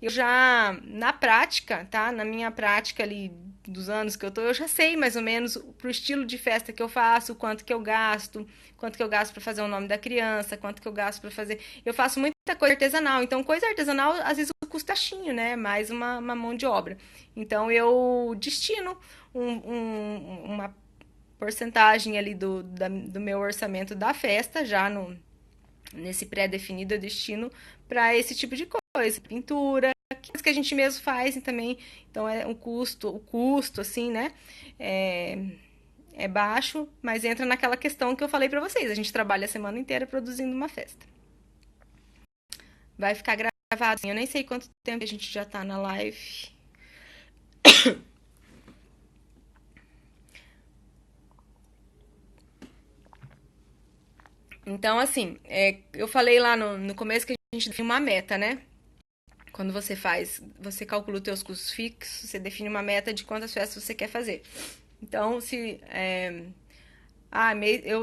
já, na prática, tá? Na minha prática ali dos anos que eu já sei mais ou menos pro estilo de festa que eu faço, quanto que eu gasto para fazer o nome da criança, quanto que eu gasto para fazer. Eu faço muita coisa artesanal, então coisa artesanal, às vezes o custo é baixinho, né? Mais uma mão de obra. Então eu destino uma porcentagem ali do meu orçamento da festa, já nesse pré-definido, eu destino para esse tipo de coisa, pintura, que a gente mesmo faz e também, então o custo assim, né, é baixo, mas entra naquela questão que eu falei para vocês, a gente trabalha a semana inteira produzindo uma festa. Vai ficar gravado, eu nem sei quanto tempo a gente já tá na live. Então, assim, eu falei lá no começo que a gente define uma meta, né? Quando você calcula os teus custos fixos, você define uma meta de quantas festas você quer fazer. Então, se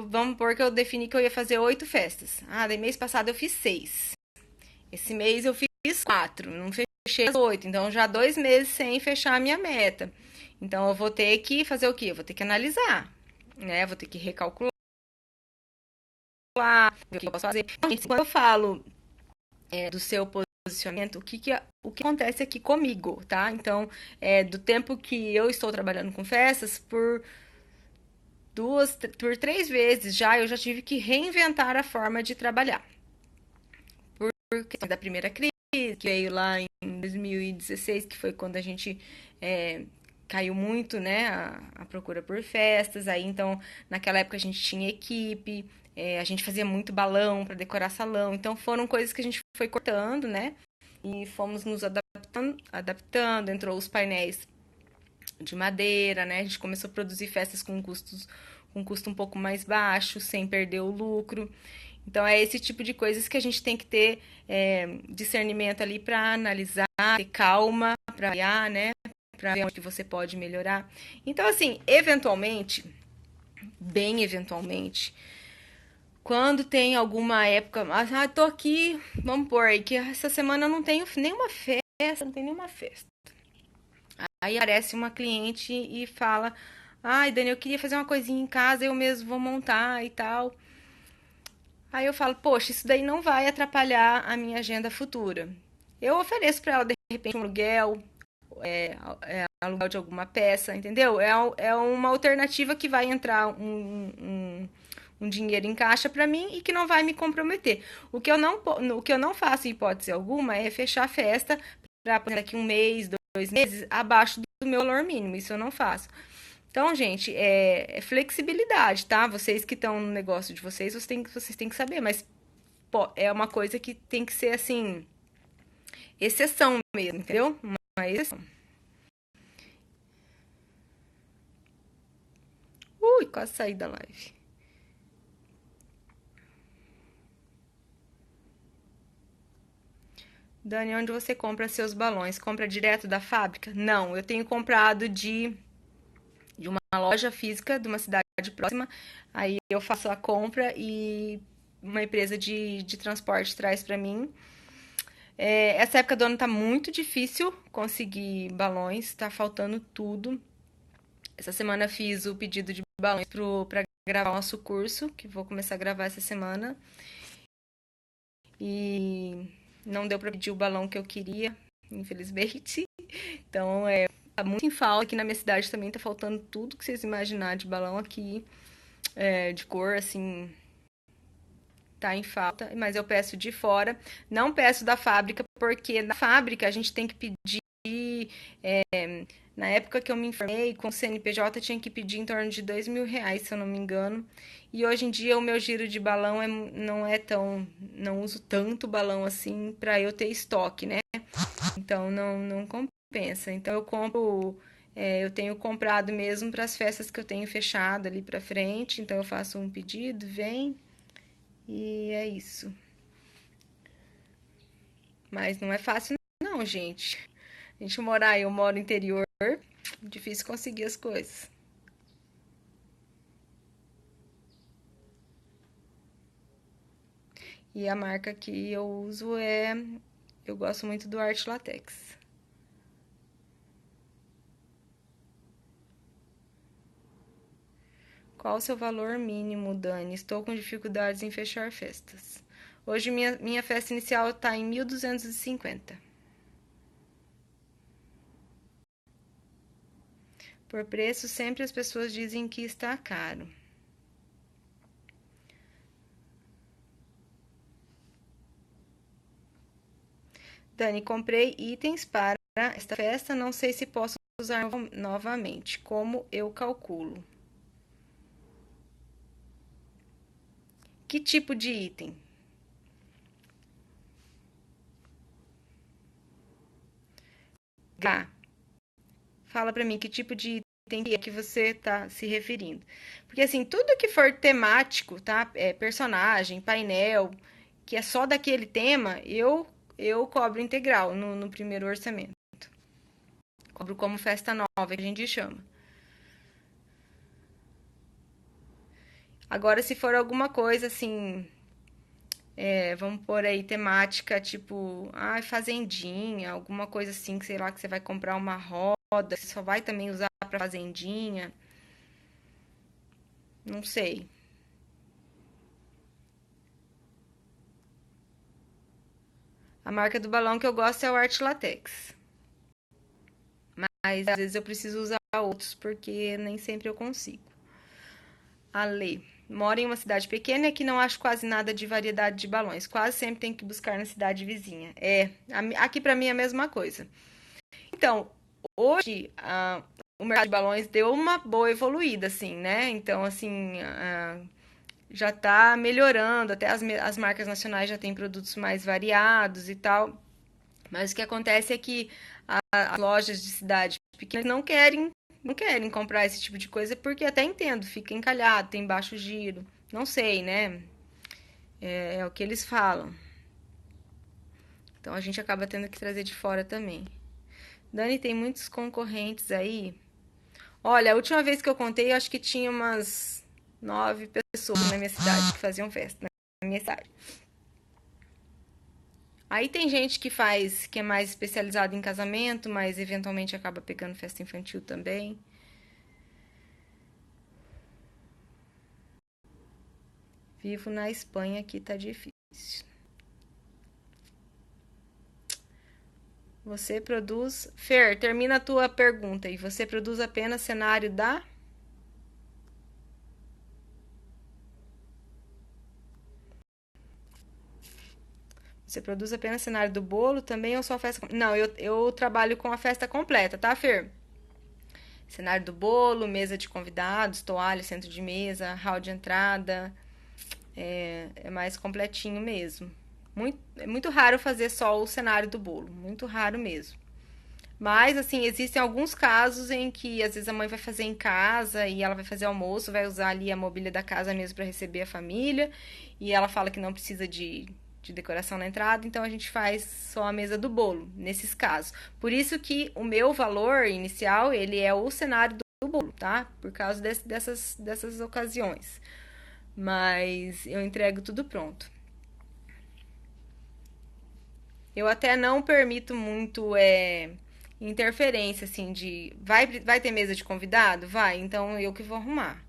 vamos supor que eu defini que eu ia fazer 8 festas. Daí mês passado eu fiz 6. Esse mês eu fiz 4, não fechei as 8. Então já 2 meses sem fechar a minha meta. Então eu vou ter que fazer o quê? Eu vou ter que analisar, né? Vou ter que recalcular ver o que eu posso fazer. Então, gente, quando eu falo do seu posicionamento, o que acontece aqui comigo, tá? Então, do tempo que eu estou trabalhando com festas, por 3 vezes eu já tive que reinventar a forma de trabalhar. Por questão da primeira crise, que veio lá em 2016, que foi quando a gente caiu muito, né, a procura por festas. Aí, então, naquela época a gente tinha equipe, a gente fazia muito balão para decorar salão. Então, foram coisas que a gente foi cortando, né, e fomos nos adaptando. Entrou os painéis de madeira, né, a gente começou a produzir festas com custo um pouco mais baixo, sem perder o lucro. Então, é esse tipo de coisas que a gente tem que ter discernimento ali para analisar, ter calma para olhar, né? Para ver onde que você pode melhorar. Então, assim, eventualmente, bem eventualmente, quando tem alguma época, tô aqui, vamos pôr aí, que essa semana eu não tenho nenhuma festa, não tem nenhuma festa. Aí aparece uma cliente e fala, Dani, eu queria fazer uma coisinha em casa, eu mesmo vou montar e tal. Aí eu falo, poxa, isso daí não vai atrapalhar a minha agenda futura. Eu ofereço para ela, de repente, um aluguel, aluguel de alguma peça, entendeu? É uma alternativa que vai entrar um dinheiro em caixa para mim e que não vai me comprometer. O que eu não faço, em hipótese alguma, é fechar a festa para daqui um mês, 2 meses, abaixo do meu valor mínimo. Isso eu não faço. Então, gente, é flexibilidade, tá? Vocês que estão no negócio de vocês, vocês têm que saber, mas é uma coisa que tem que ser, assim, exceção mesmo, entendeu? Uma exceção. Ui, quase saí da live. Dani, onde você compra seus balões? Compra direto da fábrica? Não, eu tenho comprado de uma loja física de uma cidade próxima. Aí eu faço a compra e uma empresa de transporte traz para mim. Essa época do ano tá muito difícil conseguir balões, tá faltando tudo. Essa semana fiz o pedido de balões para gravar o nosso curso, que vou começar a gravar essa semana. E não deu para pedir o balão que eu queria, infelizmente. Então, tá muito em falta. Aqui na minha cidade também tá faltando tudo que vocês imaginarem de balão aqui, de cor, assim, tá em falta. Mas eu peço de fora. Não peço da fábrica, porque na fábrica a gente tem que pedir. Na época que eu me informei, com o CNPJ, tinha que pedir em torno de R$ 2.000, se eu não me engano. E hoje em dia o meu giro de balão não é tão. Não uso tanto balão assim para eu ter estoque, né? Então não compensa. Então eu compro. Eu tenho comprado mesmo para as festas que eu tenho fechado ali para frente. Então eu faço um pedido, vem e é isso. Mas não é fácil, não, gente. Eu moro no interior, difícil conseguir as coisas. E a marca que eu uso eu gosto muito do Arte Latex. Qual o seu valor mínimo, Dani? Estou com dificuldades em fechar festas. Hoje minha festa inicial está em 1.250. Por preço, sempre as pessoas dizem que está caro. Dani, comprei itens para esta festa, não sei se posso usar novamente. Como eu calculo? Que tipo de item? Gá, fala para mim que tipo de item é que você está se referindo. Porque assim, tudo que for temático, tá? Personagem, painel, que é só daquele tema, eu cobro integral no primeiro orçamento. Cobro como festa nova, que a gente chama. Agora, se for alguma coisa assim, vamos pôr aí temática tipo, fazendinha, alguma coisa assim, que sei lá, que você vai comprar uma roda, você só vai também usar pra fazendinha, não sei. A marca do balão que eu gosto é o Art Latex. Mas às vezes eu preciso usar outros porque nem sempre eu consigo. Ale. Moro em uma cidade pequena que não acho quase nada de variedade de balões. Quase sempre tem que buscar na cidade vizinha. Aqui pra mim é a mesma coisa. Então, hoje o mercado de balões deu uma boa evoluída, assim, né? Então, assim, já tá melhorando. Até as marcas nacionais já têm produtos mais variados e tal. Mas o que acontece é que as lojas de cidade pequena não querem comprar esse tipo de coisa porque até entendo, fica encalhado, tem baixo giro. Não sei, né? É o que eles falam. Então a gente acaba tendo que trazer de fora também. Dani, tem muitos concorrentes aí. Olha, a última vez que eu contei, eu acho que tinha umas 9 pessoas na minha cidade que faziam festa na minha cidade. Aí tem gente que é mais especializado em casamento, mas eventualmente acaba pegando festa infantil também. Vivo na Espanha, aqui tá difícil. Você produz. Fer, termina a tua pergunta aí. Você produz apenas cenário da. Você produz apenas cenário do bolo também ou só a festa? Não, eu trabalho com a festa completa, tá, Fer? Cenário do bolo, mesa de convidados, toalha, centro de mesa, hall de entrada. É mais completinho mesmo. É muito raro fazer só o cenário do bolo. Muito raro mesmo. Mas, assim, existem alguns casos em que às vezes a mãe vai fazer em casa e ela vai fazer almoço, vai usar ali a mobília da casa mesmo para receber a família. E ela fala que não precisa de decoração na entrada, então a gente faz só a mesa do bolo, nesses casos. Por isso que o meu valor inicial, ele é o cenário do bolo, tá? Por causa dessas ocasiões. Mas eu entrego tudo pronto. Eu até não permito muito interferência, assim, de. Vai ter mesa de convidado? Vai, então eu que vou arrumar.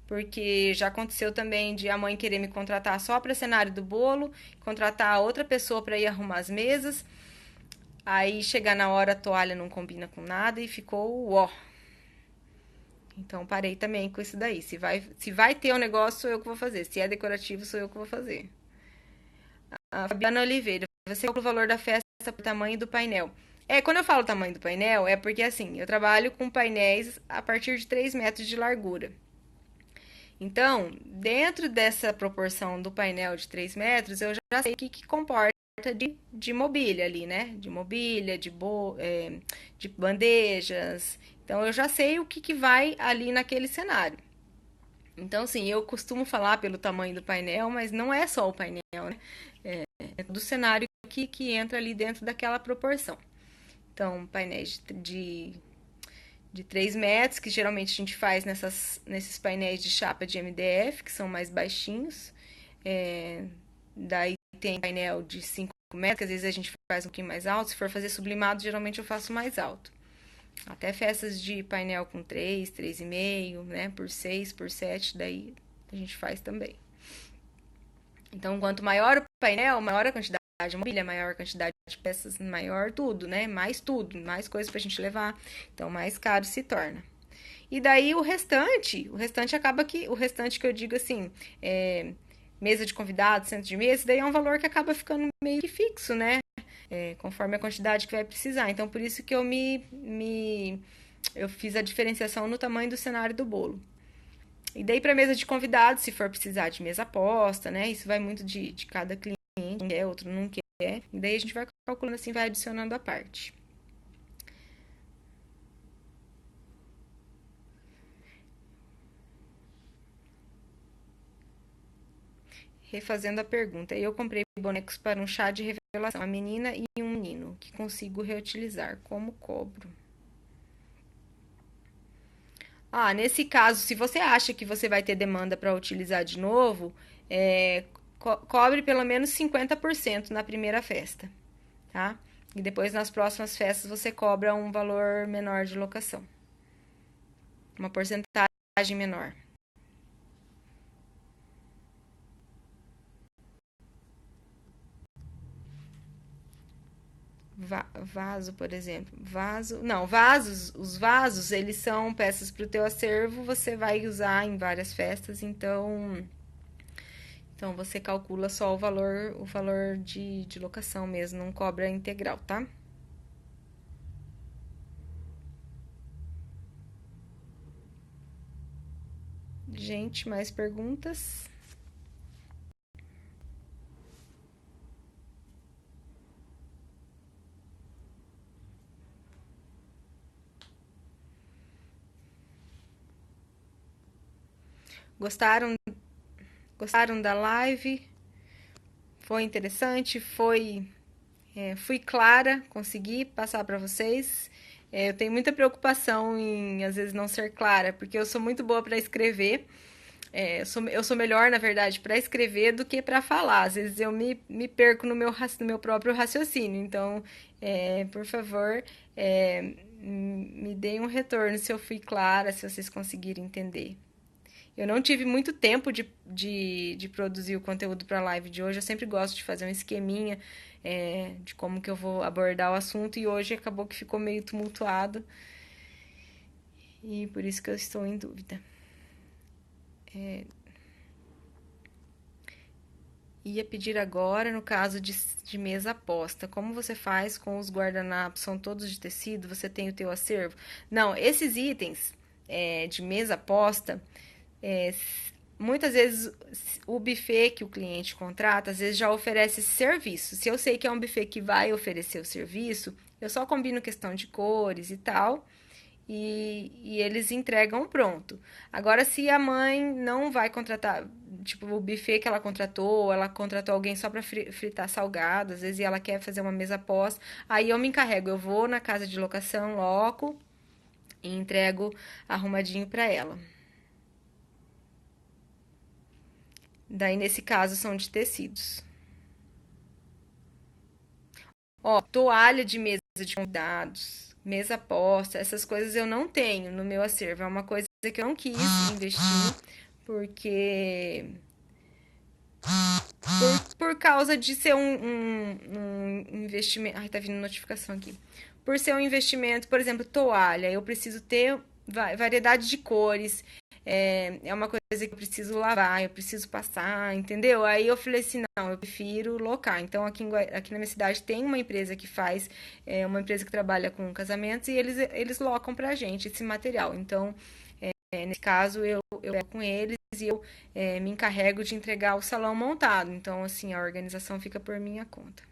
Porque já aconteceu também de a mãe querer me contratar só para cenário do bolo, contratar outra pessoa para ir arrumar as mesas. Aí chegar na hora a toalha não combina com nada e ficou ó. Então parei também com isso daí. Se vai ter o um negócio, sou eu que vou fazer. Se é decorativo, sou eu que vou fazer. A Fabiana Oliveira, você calcula o valor da festa por tamanho do painel. Quando eu falo tamanho do painel, é porque assim, eu trabalho com painéis a partir de 3 metros de largura. Então, dentro dessa proporção do painel de 3 metros, eu já sei o que comporta de mobília ali, né? De mobília, de bandejas. Então, eu já sei o que vai ali naquele cenário. Então, sim, eu costumo falar pelo tamanho do painel, mas não é só o painel, né? É do cenário que entra ali dentro daquela proporção. Então, painéis de 3 metros, que geralmente a gente faz nesses painéis de chapa de MDF, que são mais baixinhos. Daí tem painel de 5 metros, que às vezes a gente faz um pouquinho mais alto. Se for fazer sublimado, geralmente eu faço mais alto. Até festas de painel com 3,5, né? Por 6, por 7, daí a gente faz também. Então, quanto maior o painel, maior a quantidade de mobília, maior a quantidade de peças, maior tudo, né? Mais tudo, mais coisas pra gente levar. Então, mais caro se torna. E daí o restante acaba que, o restante que eu digo assim, mesa de convidados, centro de mesa, daí é um valor que acaba ficando meio que fixo, né? Conforme a quantidade que vai precisar. Então, por isso que eu fiz a diferenciação no tamanho do cenário do bolo. E daí para mesa de convidados, se for precisar de mesa posta, né? Isso vai muito de cada cliente, um quer, outro não quer. E daí a gente vai calculando assim, vai adicionando a parte. Refazendo a pergunta, eu comprei bonecos para um chá de revelação, uma menina e um menino, que consigo reutilizar. Como cobro? Ah, nesse caso, se você acha que você vai ter demanda para utilizar de novo, cobre pelo menos 50% na primeira festa, tá? E depois nas próximas festas você cobra um valor menor de locação, uma porcentagem menor. Vaso, por exemplo. Vaso. Não, vasos. Os vasos, eles são peças para o teu acervo, você vai usar em várias festas, então você calcula só o valor de locação mesmo, não cobra integral, tá? Gente, mais perguntas? Gostaram? Gostaram da live? Foi interessante? Fui clara, consegui passar para vocês. Eu tenho muita preocupação em às vezes não ser clara, porque eu sou muito boa para escrever. Eu sou melhor, na verdade, para escrever do que para falar. Às vezes eu me perco no meu próprio raciocínio. Então, por favor, me deem um retorno se eu fui clara, se vocês conseguirem entender. Eu não tive muito tempo de produzir o conteúdo para a live de hoje. Eu sempre gosto de fazer um esqueminha de como que eu vou abordar o assunto e hoje acabou que ficou meio tumultuado e por isso que eu estou em dúvida. Ia pedir agora, no caso de mesa posta, como você faz com os guardanapos? São todos de tecido? Você tem o teu acervo? Não, esses itens de mesa posta, é, muitas vezes o buffet que o cliente contrata, às vezes já oferece esse serviço. Se eu sei que é um buffet que vai oferecer o serviço, eu só combino questão de cores e tal, e eles entregam pronto. Agora, se a mãe não vai contratar, tipo, o buffet que ela contratou alguém só para fritar salgado, às vezes e ela quer fazer uma mesa pós, aí eu me encarrego, eu vou na casa de locação, loco e entrego arrumadinho para ela. Daí, nesse caso, são de tecidos. Ó, toalha de mesa de convidados, mesa posta, essas coisas eu não tenho no meu acervo. É uma coisa que eu não quis investir, porque por causa de ser um investimento. Ai, tá vindo notificação aqui. Por ser um investimento, por exemplo, toalha, eu preciso ter variedade de cores. É uma coisa que eu preciso lavar, eu preciso passar, entendeu? Aí eu falei assim, não, eu prefiro locar. Então aqui na minha cidade tem uma empresa que faz, uma empresa que trabalha com casamentos e eles locam pra gente esse material. Então, nesse caso, eu com eles e eu me encarrego de entregar o salão montado. Então, assim, a organização fica por minha conta.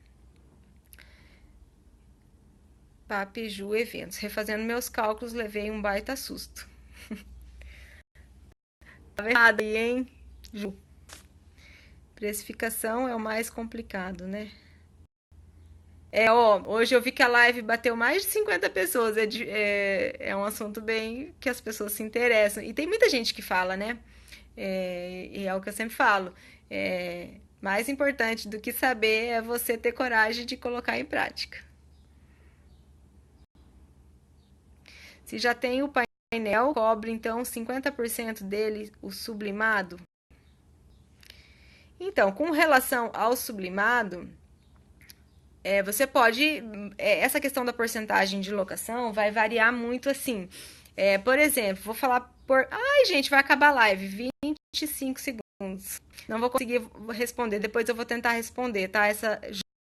Papeju Eventos. Refazendo meus cálculos, levei um baita susto. Tava errado aí, hein, Ju? Precificação é o mais complicado, né? Hoje eu vi que a live bateu mais de 50 pessoas. É um assunto bem que as pessoas se interessam. E tem muita gente que fala, né? E é o que eu sempre falo. Mais importante do que saber é você ter coragem de colocar em prática. Se já tem o painel, cobre então 50% dele o sublimado. Então, com relação ao sublimado, você pode. Essa questão da porcentagem de locação vai variar muito assim. Por exemplo, vou falar por. Ai, gente, vai acabar a live. 25 segundos. Não vou conseguir responder. Depois eu vou tentar responder, tá? Essa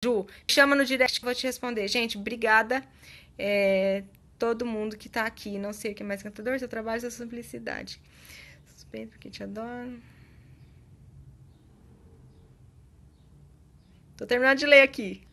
Ju, chama no direct que eu vou te responder. Gente, obrigada. Todo mundo que tá aqui. Não sei o que é mais encantador, seu trabalho, sua simplicidade. Suspeito porque te adoro. Tô terminando de ler aqui.